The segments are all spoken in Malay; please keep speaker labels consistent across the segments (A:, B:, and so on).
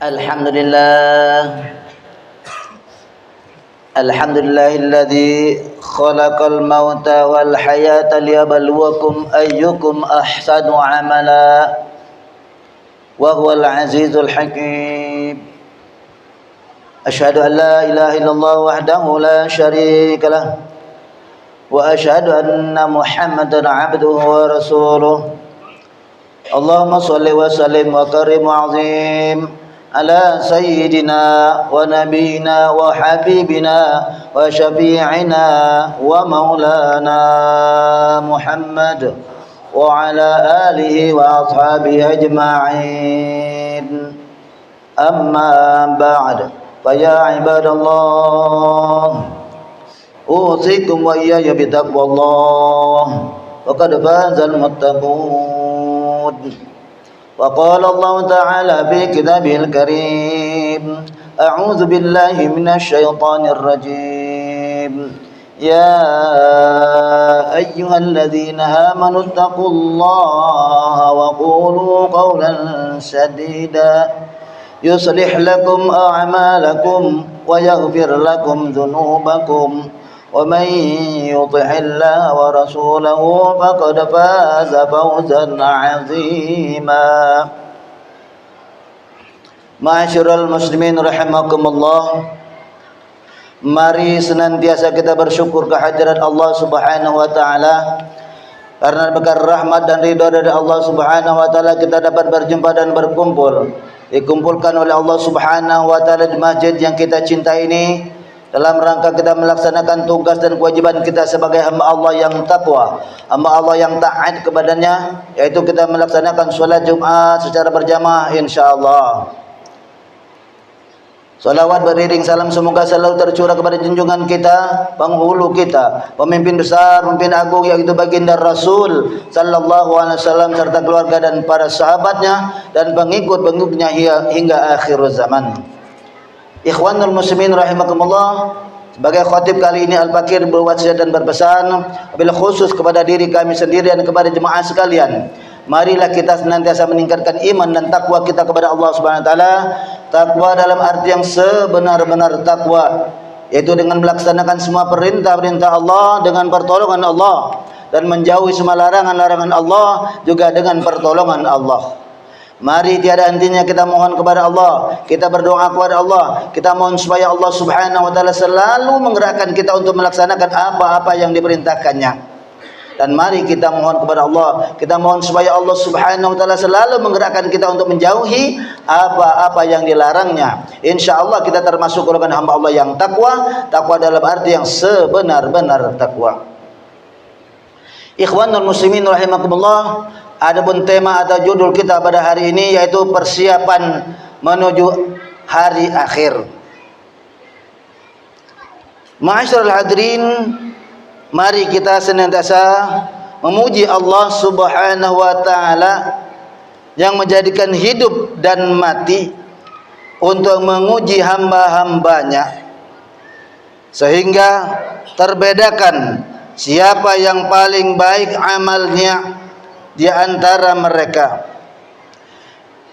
A: Alhamdulillah. Alhamdulillahilladzi khalaqal mauta wal hayata liyabluwakum ayyukum ahsanu amala wa huwal azizul hakim. Asyhadu an la ilaha illallah wahdahu la syarika lah wa asyhadu anna Muhammadan abduhu wa rasuluh. Allahumma shalli wa sallim wa karim wa azim ala sayyidina wa nabiyina wa habibina wa syafi'ina wa maulana Muhammad wa ala alihi wa ashabihi ajma'in. Amma ba'd, fa ya ibadallah, usikum wa iyaya bitaqwallah, wa qad fazal muttaqun. وقال الله تعالى في كتابه الكريم: أعوذ بالله من الشيطان الرجيم. يا أيها الذين آمنوا اتقوا الله وقولوا قولا سديدا يصلح لكم أعمالكم ويغفر لكم ذنوبكم ومن يطع الله ورسوله فقد فاز فوزا عظيما. Ma'asyiral muslimin rahimakumullah, mari senantiasa kita bersyukur kehadirat Allah Subhanahu wa taala. Karena berkat rahmat dan ridha dari Allah Subhanahu wa taala kita dapat berjumpa dan berkumpul, dikumpulkan oleh Allah Subhanahu wa taala di masjid yang kita cintai ini dalam rangka kita melaksanakan tugas dan kewajiban kita sebagai hamba Allah yang takwa, hamba Allah yang taat kepadanya, yaitu kita melaksanakan solat Jumat secara berjamaah insyaallah. Salawat beriring salam semoga selalu tercurah kepada junjungan kita, penghulu kita, pemimpin besar, pemimpin agung, yaitu baginda Rasul sallallahu alaihi wasallam serta keluarga dan para sahabatnya dan pengikut-pengikutnya hingga akhir zaman. Ikhwanul muslimin rahimakumullah, sebagai khatib kali ini Al-Fakir berwasiat dan berpesan wabil khusus kepada diri kami sendiri dan kepada jemaah sekalian, marilah kita senantiasa meningkatkan iman dan takwa kita kepada Allah Subhanahu wa taala. Takwa dalam arti yang sebenar-benar takwa, yaitu dengan melaksanakan semua perintah-perintah Allah dengan pertolongan Allah dan menjauhi semua larangan-larangan Allah juga dengan pertolongan Allah. Mari tiada hentinya kita mohon kepada Allah, kita berdoa kepada Allah, kita mohon supaya Allah Subhanahu wa taala selalu menggerakkan kita untuk melaksanakan apa-apa yang diperintahkannya. Dan mari kita mohon kepada Allah, kita mohon supaya Allah Subhanahu wa taala selalu menggerakkan kita untuk menjauhi apa-apa yang dilarangnya. Insyaallah kita termasuk golongan hamba Allah yang takwa, takwa dalam arti yang sebenar-benar takwa. Ikhwanul muslimin rahimakumullah, adapun tema atau judul kita pada hari ini yaitu persiapan menuju hari akhir. Ma'asyiral hadirin, mari kita senantiasa memuji Allah Subhanahu wa taala yang menjadikan hidup dan mati untuk menguji hamba-hambanya, sehingga terbedakan siapa yang paling baik amalnya di antara mereka.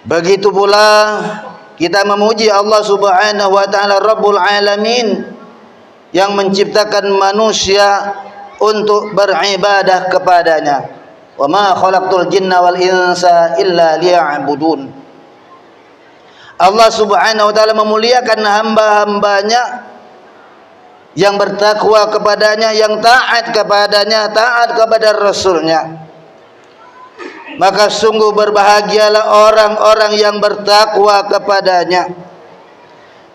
A: Begitu pula kita memuji Allah Subhanahu wa taala Rabbul Alamin yang menciptakan manusia untuk beribadah kepadanya. Wa ma khalaqtul jinna wal insa illa liya'budun. Allah Subhanahu wa taala memuliakan hamba-hambanya yang bertakwa kepadanya, yang taat kepadanya, taat kepada Rasulnya. Maka sungguh berbahagialah orang-orang yang bertakwa kepadanya,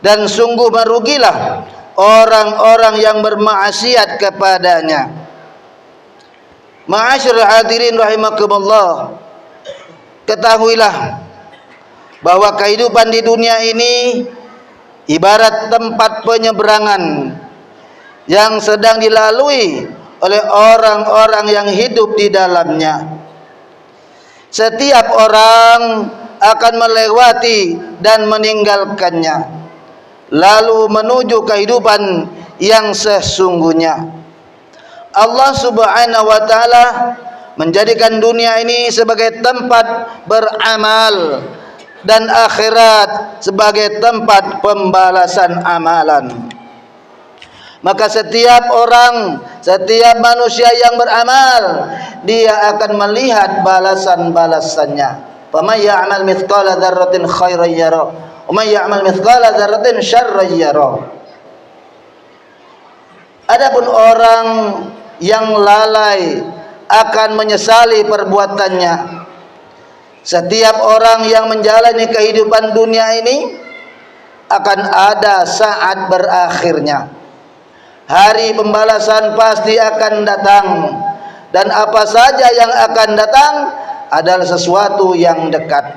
A: dan sungguh merugilah orang-orang yang bermaksiat kepadanya. Ma'asyiral hadirin rahimakumullah, ketahuilah bahwa kehidupan di dunia ini ibarat tempat penyeberangan yang sedang dilalui oleh orang-orang yang hidup di dalamnya. Setiap orang akan melewati dan meninggalkannya, lalu menuju kehidupan yang sesungguhnya. Allah Subhanahu wa taala menjadikan dunia ini sebagai tempat beramal, dan akhirat sebagai tempat pembalasan amalan. Maka setiap orang, setiap manusia yang beramal, dia akan melihat balasan-balasannya. Faman ya'mal mithqala dzarratin khairan yara, wa man ya'mal mithqala dzarratin syarran yara. Adapun orang yang lalai akan menyesali perbuatannya. Setiap orang yang menjalani kehidupan dunia ini akan ada saat berakhirnya. Hari pembalasan pasti akan datang, dan apa saja yang akan datang adalah sesuatu yang dekat.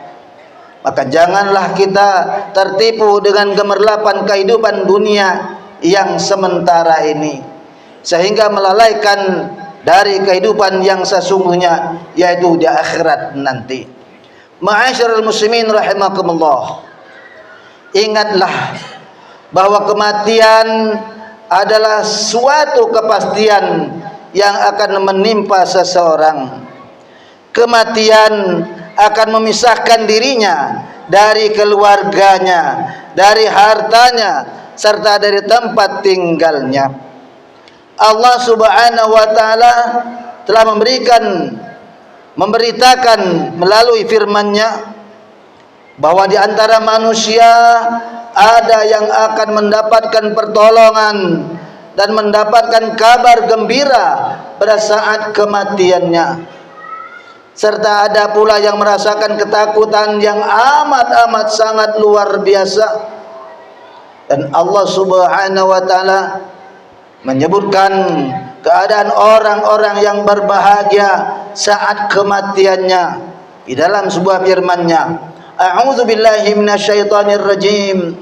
A: Maka janganlah kita tertipu dengan gemerlapan kehidupan dunia yang sementara ini, sehingga melalaikan dari kehidupan yang sesungguhnya, yaitu di akhirat nanti. Ma'asyiral muslimin rahimakumullah, ingatlah bahwa kematian adalah suatu kepastian yang akan menimpa seseorang. Kematian akan memisahkan dirinya dari keluarganya, dari hartanya, serta dari tempat tinggalnya. Allah Subhanahu wa taala telah memberitakan melalui firman-Nya bahwa di antara manusia ada yang akan mendapatkan pertolongan dan mendapatkan kabar gembira pada saat kematiannya, serta ada pula yang merasakan ketakutan yang amat sangat luar biasa. Dan Allah Subhanahu wa taala menyebutkan keadaan orang-orang yang berbahagia saat kematiannya di dalam sebuah firman-Nya. A'udzu billahi minasyaitonir rajim.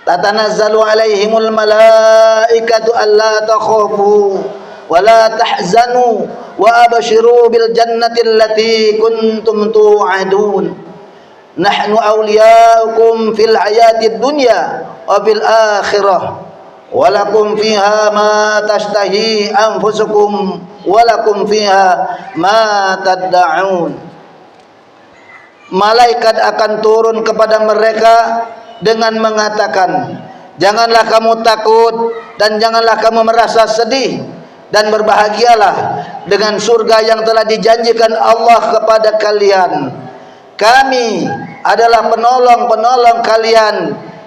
A: Tatanazzalu alaihimul malaikatu alla takhafu wa la tahzanu wa abshiru bil jannati allati kuntum tu'adun. Nahnu awliyaukum fil hayatid dunya wa fil akhirah. Walakum fiha ma tashtahi anfusukum walakum fiha ma tad'un. Malaikat akan turun kepada mereka dengan mengatakan, janganlah kamu takut dan janganlah kamu merasa sedih, dan berbahagialah dengan surga yang telah dijanjikan Allah kepada kalian. Kami adalah penolong-penolong kalian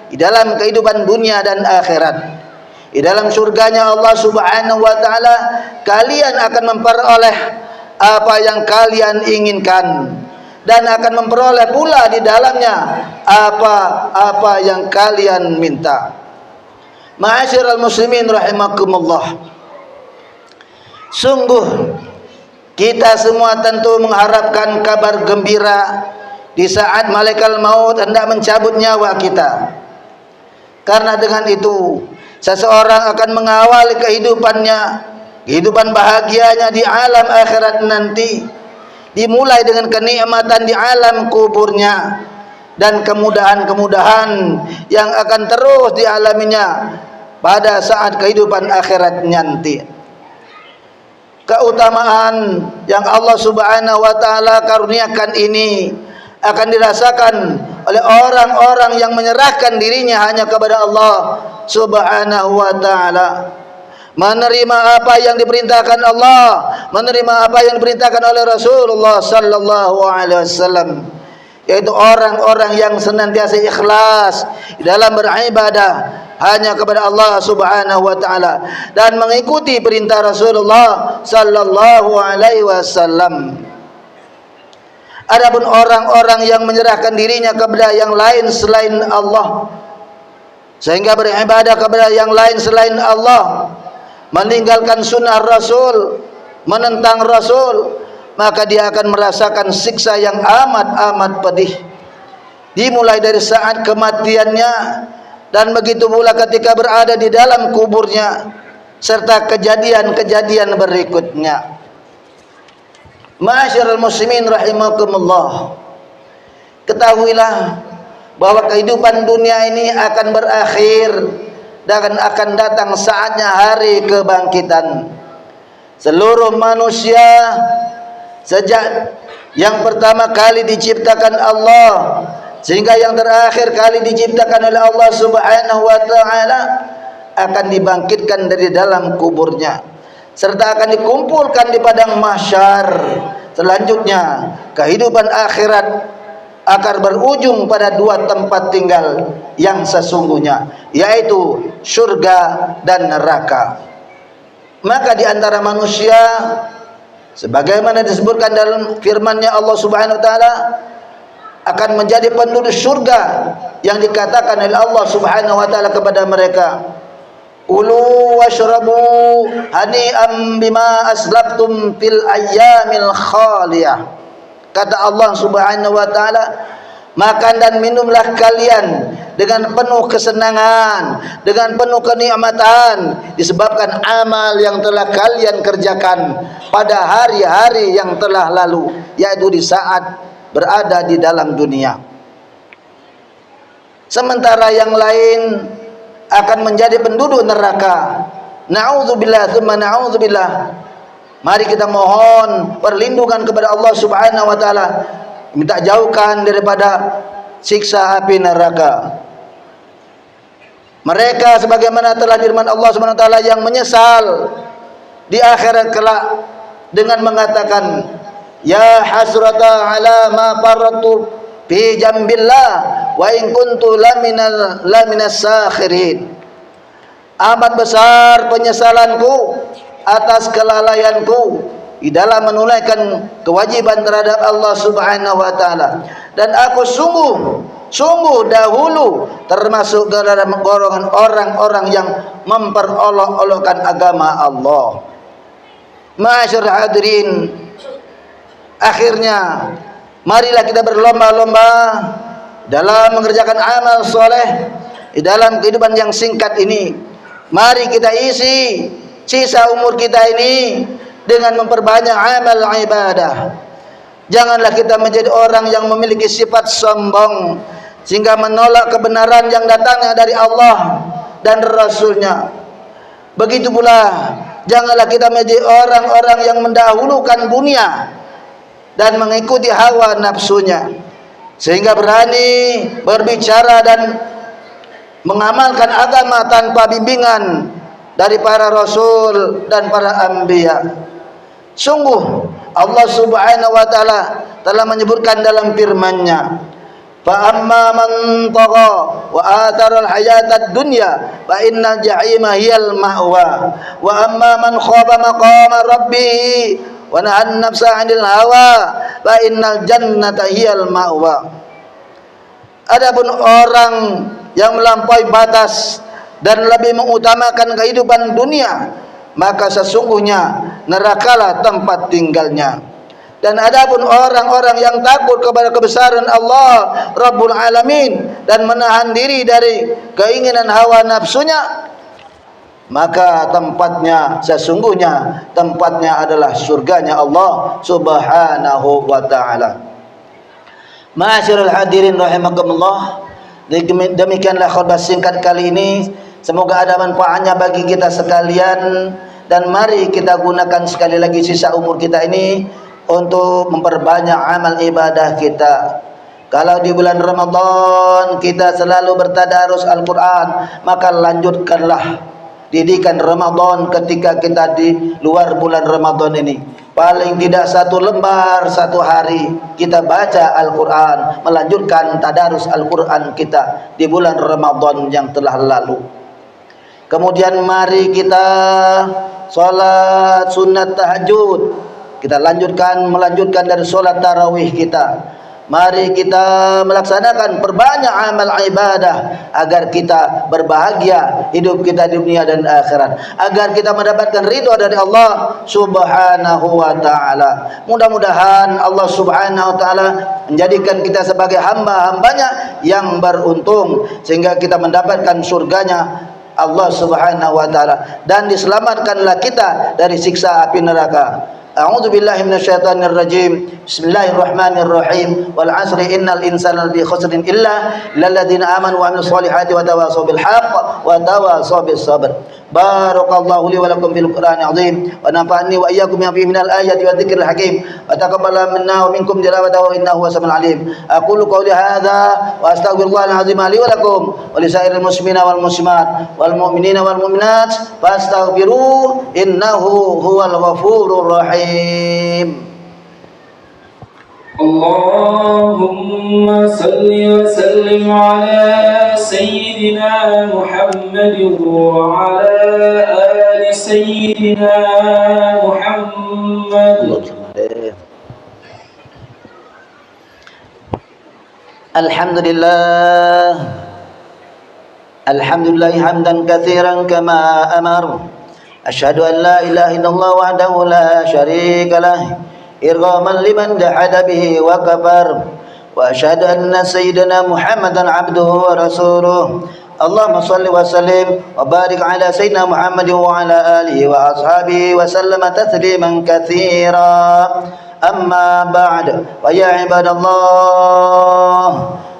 A: di dalam kehidupan dunia dan akhirat. Di dalam surganya Allah Subhanahu wa taala, kalian akan memperoleh apa yang kalian inginkan, dan akan memperoleh pula di dalamnya apa yang kalian minta. Ma'asyiral muslimin rahimakumullah, sungguh kita semua tentu mengharapkan kabar gembira di saat malaikat maut hendak mencabut nyawa kita. Karena dengan itu seseorang akan mengawali kehidupan bahagianya di alam akhirat nanti, dimulai dengan kenikmatan di alam kuburnya dan kemudahan-kemudahan yang akan terus dialaminya pada saat kehidupan akhirat nanti. Keutamaan yang Allah Subhanahu wa taala karuniakan ini akan dirasakan oleh orang-orang yang menyerahkan dirinya hanya kepada Allah Subhanahu wa taala, menerima apa yang diperintahkan Allah, menerima apa yang diperintahkan oleh Rasulullah sallallahu alaihi wasallam, yaitu orang-orang yang senantiasa ikhlas dalam beribadah hanya kepada Allah Subhanahu wa taala dan mengikuti perintah Rasulullah sallallahu alaihi wasallam. Adapun orang-orang yang menyerahkan dirinya kepada yang lain selain Allah, sehingga beribadah kepada yang lain selain Allah, meninggalkan sunnah Rasul, menentang Rasul, maka dia akan merasakan siksa yang amat pedih, dimulai dari saat kematiannya dan begitu pula ketika berada di dalam kuburnya serta kejadian-kejadian berikutnya. Ma'asyiral muslimin rahimakumullah, ketahuilah bahwa kehidupan dunia ini akan berakhir dan akan datang saatnya hari kebangkitan. Seluruh manusia sejak Yang pertama kali diciptakan Allah, sehingga yang terakhir kali diciptakan oleh Allah Subhanahu wa taala akan dibangkitkan dari dalam kuburnya, serta akan dikumpulkan di padang mahsyar. Selanjutnya kehidupan akhirat akan berujung pada dua tempat tinggal yang sesungguhnya, yaitu surga dan neraka. Maka di antara manusia, sebagaimana disebutkan dalam firman-Nya Allah Subhanahu wa taala, akan menjadi penduduk surga yang dikatakan oleh Allah Subhanahu wa taala kepada mereka, ulu washrabu hani'am bima aslaftum fil ayyamil khaliyah. Kata Allah Subhanahu wa taala, makan dan minumlah kalian dengan penuh kesenangan, dengan penuh kenikmatan, disebabkan amal yang telah kalian kerjakan pada hari-hari yang telah lalu, yaitu di saat berada di dalam dunia. Sementara yang lain akan menjadi penduduk neraka. Na'udzubillah tsumma na'udzubillah. Mari kita mohon perlindungan kepada Allah Subhanahu wa taala, minta jauhkan daripada siksa api neraka. Mereka sebagaimana telah firman Allah Subhanahu wa taala yang menyesal di akhirat kelak dengan mengatakan, ya hasrata ala ma farratu fi jambillah wa in kuntu laminas sakhirin. Amat besar penyesalanku atas kelalaianku di dalam menunaikan kewajiban terhadap Allah Subhanahu wa taala, dan aku sungguh dahulu termasuk dalam golongan orang-orang yang memperolok-olokkan agama Allah. Ma'asyiral hadirin, akhirnya marilah kita berlomba-lomba dalam mengerjakan amal soleh di dalam kehidupan yang singkat ini. Mari kita isi sisa umur kita ini dengan memperbanyak amal ibadah. Janganlah kita menjadi orang yang memiliki sifat sombong sehingga menolak kebenaran yang datangnya dari Allah dan Rasulnya. Begitu pula janganlah kita menjadi orang-orang yang mendahulukan dunia dan mengikuti hawa nafsunya, sehingga berani berbicara dan mengamalkan agama tanpa bimbingan dari para rasul dan para anbiya. Sungguh Allah Subhanahu wa taala telah menyebutkan dalam firman-Nya, fa amma man tagha wa athara al-hayatad dunya fa innal jahima hiyal ma'wa wa amma man khaba maqama rabbih wa nahan nafsa 'anil hawa fa innal jannata hiyal ma'wa. Adapun orang yang melampaui batas dan lebih mengutamakan kehidupan dunia, maka sesungguhnya nerakalah tempat tinggalnya. Dan adapun orang-orang yang takut kepada kebesaran Allah Rabbul Alamin dan menahan diri dari keinginan hawa nafsunya, maka sesungguhnya tempatnya adalah surganya Allah Subhanahu wa taala. Ma'asyiral hadirin rahimakumullah, demikianlah khutbah singkat kali ini. Semoga ada manfaatnya bagi kita sekalian, dan mari kita gunakan sekali lagi sisa umur kita ini untuk memperbanyak amal ibadah kita. Kalau di bulan Ramadan kita selalu bertadarus Al-Quran, maka lanjutkanlah didikan Ramadan ketika kita di luar bulan Ramadan ini. Paling tidak 1 lembar 1 hari kita baca Al-Quran, melanjutkan tadarus Al-Quran kita di bulan Ramadan yang telah lalu. Kemudian mari kita sholat sunat tahajud, kita melanjutkan dari sholat tarawih kita. Mari kita melaksanakan perbanyak amal ibadah agar kita berbahagia hidup kita di dunia dan akhirat, agar kita mendapatkan ridha dari Allah Subhanahu wa taala. Mudah-mudahan Allah Subhanahu wa taala menjadikan kita sebagai hamba-hambanya yang beruntung, sehingga kita mendapatkan surganya Allah Subhanahu wa taala dan diselamatkanlah kita dari siksa api neraka. A'udzu billahi minasyaitonir rajim. Bismillahirrahmanirrahim. Wal 'asri innal insana lafi khusrin illa ladzina amanu wa 'amilus solihati wa tawassaw bil haqq wa tawassaw bis sabr. Barakallahu li wa lakum fil Qur'anil azim wa nafa'ani wa iyyakum bima fihi minal ayati wa dzikril hakim wa taqabbala minna wa minkum tilawatahu innahu huwas samiul alim. Aqulu qawli hadza wa astaghfirullahal azim li wa lakum wa li sa'iril muslimina wal muslimat wal mu'minina wal mu'minat fastaghfiruhu innahu huwal ghafurur rahim.
B: اللهم صل وسلم على سيدنا محمد وعلى آل سيدنا محمد.
A: Alhamdulillah, alhamdulillah hamdan katsiran kama amar. Asyhadu an la ilaha illallah wahdahu la syarika lah irghaman liman jahada bihi wa kafar. Wa asyhadu anna sayyidina Muhammadan abduhu wa rasuluh. Allahumma salli wa sallim wa barik ala sayyidina Muhammadin wa ala alihi wa ashabihi wa sallama tasliman katsira. Amma ba'd. Wa ya ibadallah,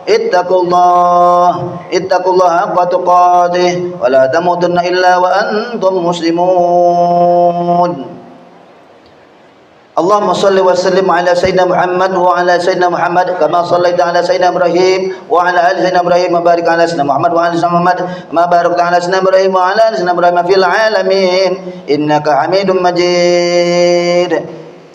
A: ittaqullaha haqqa tuqatih wa la tamutunna illa wa antum muslimun. Allahumma salli wa sallim ala sayyidina Muhammad wa ala sayyidina Muhammad kama sallaita ala sayyidina Ibrahim wa ala ali sayyidina Ibrahim wa barik ala sayyidina Muhammad wa ala sayyidina Muhammad kama barakta ala sayyidina Ibrahim wa ala ali sayyidina Ibrahim fil alamin innaka Hamidum Majid.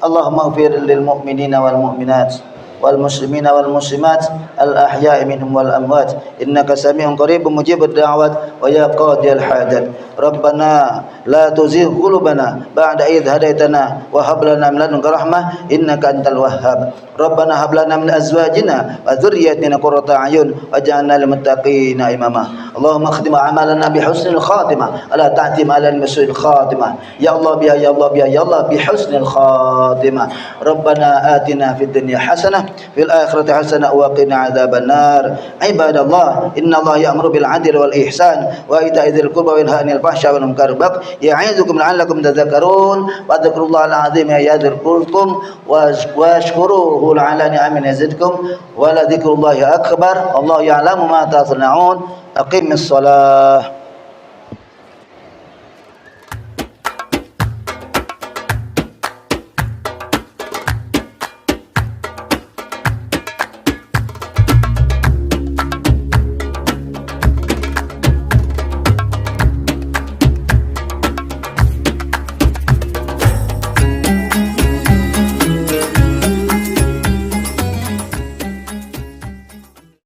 A: Allahumma ighfir lil mu'minina wal mu'minat والمسلمين والمسلمات الأحياء منهم والأموات إنك سميع قريب مجيب الدعوات ويا قاضي الحاجات. ربنا لا تزغ قلوبنا بعد إذ هديتنا وهب لنا من لدنك رحمة إنك أنت الوهاب. ربنا هب لنا من أزواجنا وذرياتنا قرة أعين واجعلنا للمتقين إماما. اللهم اختم أعمالنا بحسن الخاتمة ولا تعتم على بسوء الخاتمة. يا الله بيا يا الله بيا يا الله بحسن الخاتمة. ربنا آتنا في الدنيا حسنة في الآخرة حسنة وقنا عذاب النار. عباد الله إن الله يأمر بالعدل والإحسان وإيتاء ذي القربى وينهى عن الفحشاء والمنكر والبغي يعظكم لعلكم تذكرون واذكروا الله العظيم يذكركم واشكروه على نعمه يزدكم ولذكر الله أكبر. الله يعلم ما تصنعون. أقم الصلاة.